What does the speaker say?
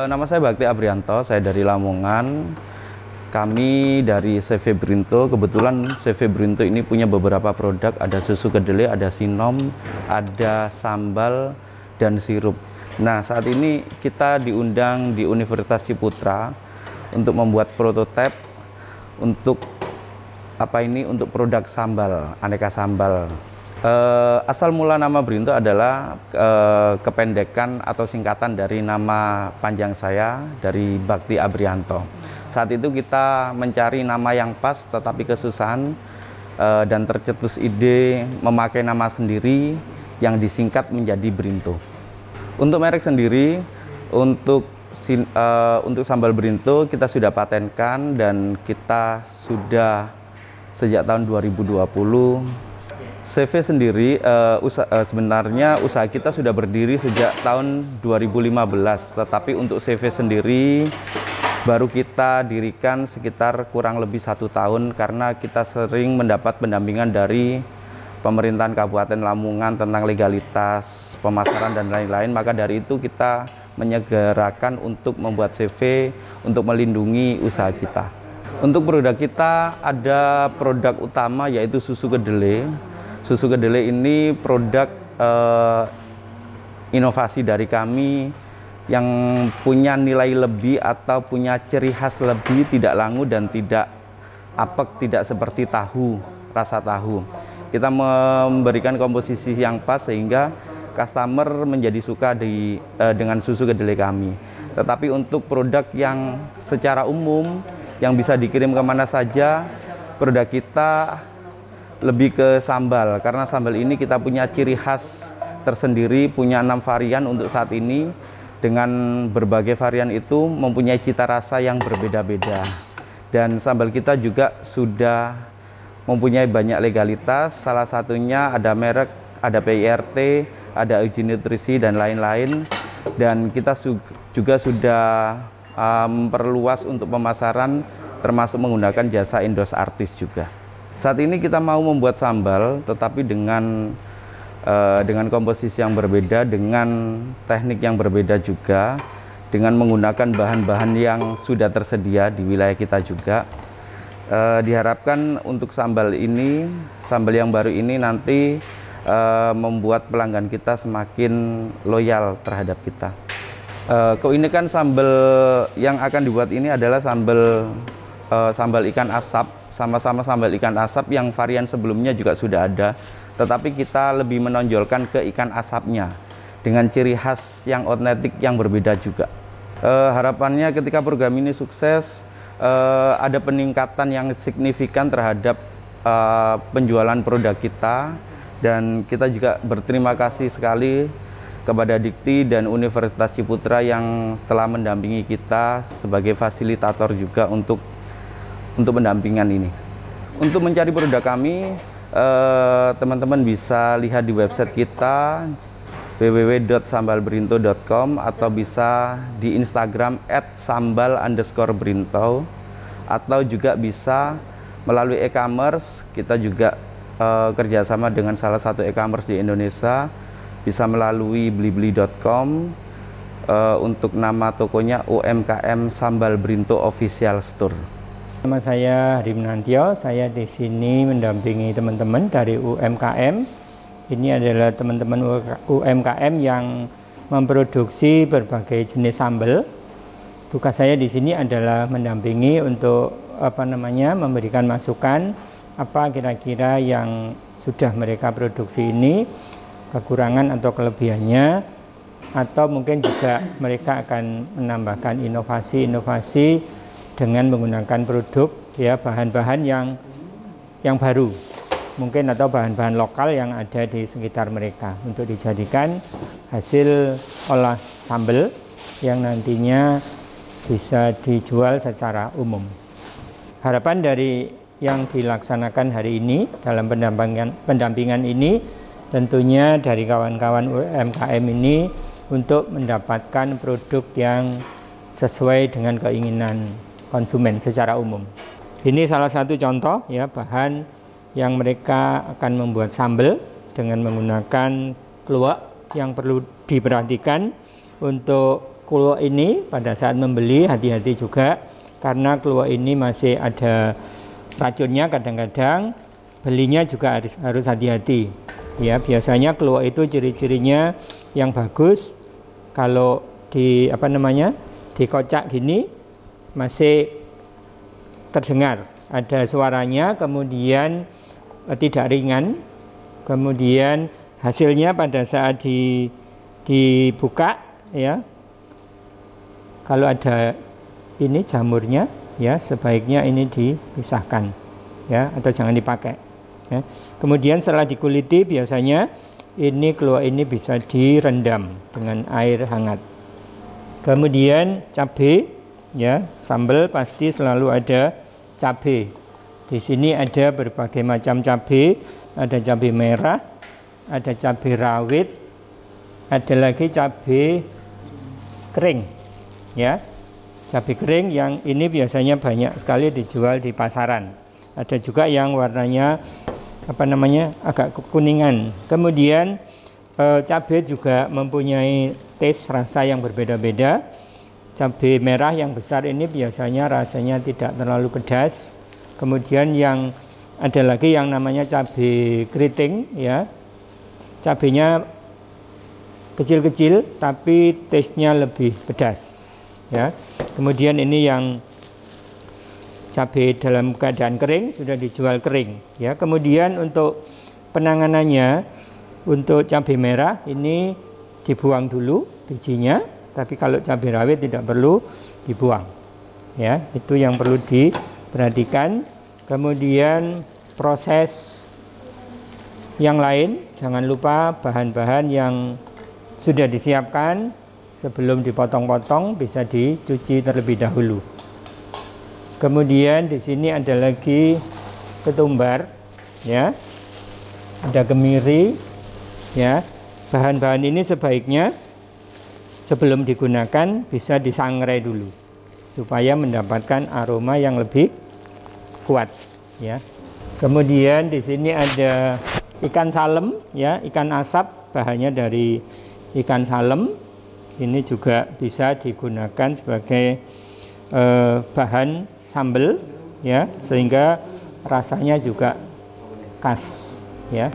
Nama saya Bakti Abrianto, saya dari Lamongan. Kami dari CV Brinto. Kebetulan CV Brinto ini punya beberapa produk, ada susu kedelai, ada sinom, ada sambal, dan sirup. Nah, saat ini kita diundang di Universitas Ciputra untuk membuat prototipe untuk untuk produk sambal, aneka sambal. Asal mula nama Brinto adalah kependekan atau singkatan dari nama panjang saya, dari Bakti Abrianto. Saat itu kita mencari nama yang pas tetapi kesusahan, dan tercetus ide memakai nama sendiri yang disingkat menjadi Brinto. Untuk merek sendiri, untuk sambal Brinto kita sudah patenkan dan kita sudah sejak tahun 2020. CV sendiri sebenarnya usaha kita sudah berdiri sejak tahun 2015, tetapi untuk CV sendiri baru kita dirikan sekitar kurang lebih 1 tahun karena kita sering mendapat pendampingan dari pemerintahan Kabupaten Lamongan tentang legalitas pemasaran dan lain-lain. Maka dari itu kita menyegerakan untuk membuat CV untuk melindungi usaha kita. Untuk produk kita ada produk utama yaitu susu kedelai. Susu kedelai ini produk inovasi dari kami yang punya nilai lebih atau punya ciri khas lebih, tidak langu dan tidak apek, tidak seperti tahu, rasa tahu. Kita memberikan komposisi yang pas sehingga customer menjadi suka dengan susu kedelai kami. Tetapi untuk produk yang secara umum yang bisa dikirim kemana saja, produk kita lebih ke sambal, karena sambal ini kita punya ciri khas tersendiri, punya 6 varian untuk saat ini. Dengan berbagai varian itu mempunyai cita rasa yang berbeda-beda. Dan sambal kita juga sudah mempunyai banyak legalitas, salah satunya ada merek, ada PIRT, ada uji nutrisi dan lain-lain. Dan kita juga sudah memperluas untuk pemasaran, termasuk menggunakan jasa endorse artis juga. Saat ini kita mau membuat sambal, tetapi dengan komposisi yang berbeda, dengan teknik yang berbeda juga, dengan menggunakan bahan-bahan yang sudah tersedia di wilayah kita juga. Diharapkan untuk sambal yang baru ini nanti membuat pelanggan kita semakin loyal terhadap kita. Keunikan sambal yang akan dibuat ini adalah sambal ikan asap, sama-sama sambal ikan asap yang varian sebelumnya juga sudah ada. Tetapi kita lebih menonjolkan ke ikan asapnya dengan ciri khas yang otentik yang berbeda juga. Harapannya ketika program ini sukses, ada peningkatan yang signifikan terhadap penjualan produk kita, dan kita juga berterima kasih sekali kepada Dikti dan Universitas Ciputra yang telah mendampingi kita sebagai fasilitator juga untuk pendampingan ini. Untuk mencari produk kami, teman-teman bisa lihat di website kita www.sambalbrinto.com atau bisa di Instagram @sambal_brinto, atau juga bisa melalui e-commerce. Kita juga kerjasama dengan salah satu e-commerce di Indonesia, bisa melalui blibli.com. Untuk nama tokonya UMKM Sambal Brinto Official Store. Nama saya Hrimnantio, saya di sini mendampingi teman-teman dari UMKM. Ini adalah teman-teman UMKM yang memproduksi berbagai jenis sambal. Tugas saya di sini adalah mendampingi untuk memberikan masukan apa kira-kira yang sudah mereka produksi ini, kekurangan atau kelebihannya, atau mungkin juga mereka akan menambahkan inovasi-inovasi dengan menggunakan produk bahan-bahan yang baru mungkin, atau bahan-bahan lokal yang ada di sekitar mereka untuk dijadikan hasil olah sambal yang nantinya bisa dijual secara umum. Harapan dari yang dilaksanakan hari ini dalam pendampingan ini tentunya dari kawan-kawan UMKM ini untuk mendapatkan produk yang sesuai dengan keinginan konsumen secara umum. Ini salah satu contoh bahan yang mereka akan membuat sambal dengan menggunakan keluak yang perlu diperhatikan untuk kluwek ini pada saat membeli hati-hati juga, karena kluwek ini masih ada racunnya. Kadang-kadang belinya juga harus hati-hati ya. Biasanya kluwek itu ciri-cirinya yang bagus kalau dikocak gini masih terdengar ada suaranya, kemudian tidak ringan, kemudian hasilnya pada saat dibuka ya, kalau ada ini jamurnya ya, sebaiknya ini dipisahkan ya, atau jangan dipakai ya. Kemudian setelah dikuliti, biasanya ini kluwek ini bisa direndam dengan air hangat. Kemudian cabai ya, sambal pasti selalu ada cabai. Di sini ada berbagai macam cabai, ada cabai merah, ada cabai rawit, ada lagi cabai kering ya. Cabai kering yang ini biasanya banyak sekali dijual di pasaran. Ada juga yang warnanya agak kekuningan. Kemudian cabai juga mempunyai taste rasa yang berbeda-beda. Cabai merah yang besar ini biasanya rasanya tidak terlalu pedas. Kemudian yang ada lagi yang namanya cabai keriting ya. Cabainya kecil-kecil tapi taste-nya lebih pedas ya. Kemudian ini yang cabai dalam keadaan kering, sudah dijual kering ya. Kemudian untuk penanganannya, untuk cabai merah ini dibuang dulu bijinya, tapi kalau cabai rawit tidak perlu dibuang ya. Itu yang perlu diperhatikan. Kemudian proses yang lain, jangan lupa bahan-bahan yang sudah disiapkan sebelum dipotong-potong bisa dicuci terlebih dahulu. Kemudian di sini ada lagi ketumbar ya, ada kemiri ya. Bahan-bahan ini sebaiknya sebelum digunakan bisa disangrai dulu supaya mendapatkan aroma yang lebih kuat ya. Kemudian di sini ada ikan salem ya, ikan asap, bahannya dari ikan salem. Ini juga bisa digunakan sebagai bahan sambal ya, sehingga rasanya juga khas ya.